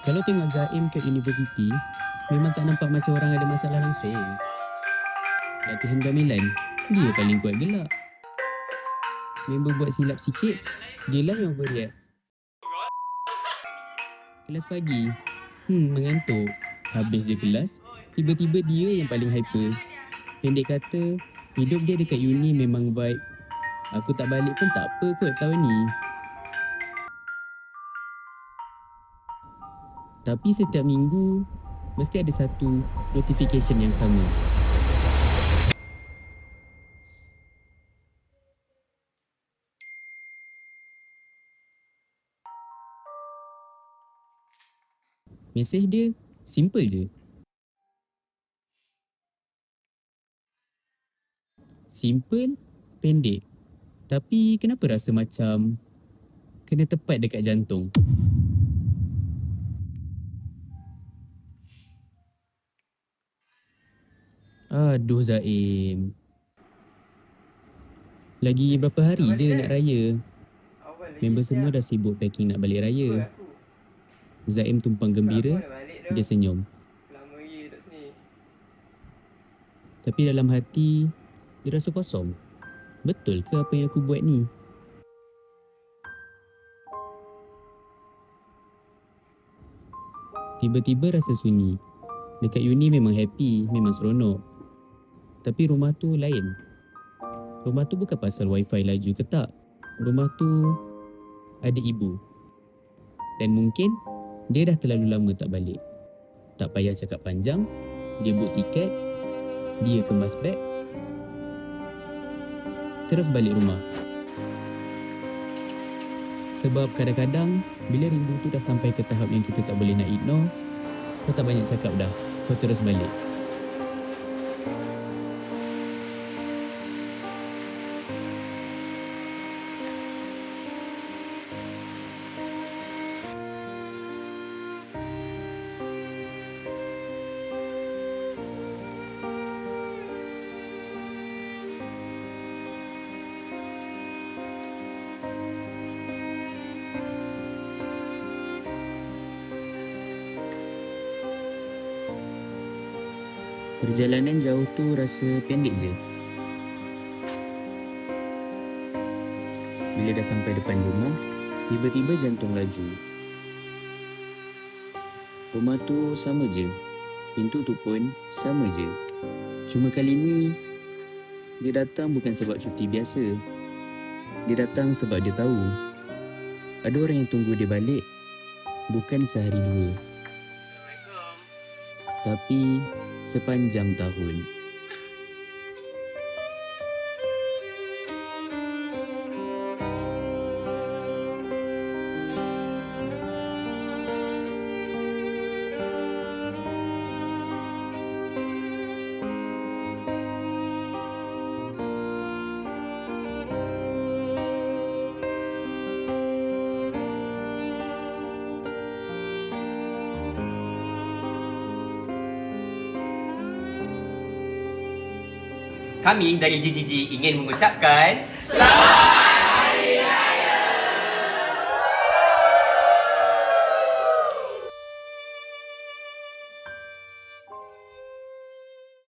Kalau tengok Zaim kat universiti, memang tak nampak macam orang ada masalah langsung. Latihan gamelan, dia paling kuat gelak. Member buat silap sikit, dia lah yang overreact. Kelas pagi, mengantuk. Habis je kelas, tiba-tiba dia yang paling hyper. Pendek kata, hidup dia dekat uni memang vibe. Aku tak balik pun tak apa kot tahun ni. Tapi setiap minggu, mesti ada satu notification yang sama. Mesej dia, simple je. Simple, pendek. Tapi kenapa rasa macam kena tepat dekat jantung? Aduh Zaim. Lagi berapa hari je nak raya? Member semua dah sibuk packing nak balik raya. Zaim tumpang gembira, dia senyum. Tapi dalam hati, dia rasa kosong. Betul ke apa yang aku buat ni? Tiba-tiba rasa sunyi. Dekat uni memang happy, memang seronok. Tapi rumah tu lain. Rumah tu bukan pasal wifi laju ke tak. Rumah tu ada ibu. Dan mungkin dia dah terlalu lama tak balik. Tak payah cakap panjang, dia book tiket, dia kemas beg, terus balik rumah. Sebab kadang-kadang bila rindu tu dah sampai ke tahap yang kita tak boleh nak ignore, kau tak banyak cakap dah, kau terus balik. Perjalanan jauh tu rasa pendek je. Bila dah sampai depan rumah, tiba-tiba jantung laju. Rumah tu sama je. Pintu tu pun sama je. Cuma kali ni, dia datang bukan sebab cuti biasa. Dia datang sebab dia tahu ada orang yang tunggu dia balik, bukan sehari dua, tapi sepanjang tahun. Kami dari GGG ingin mengucapkan selamat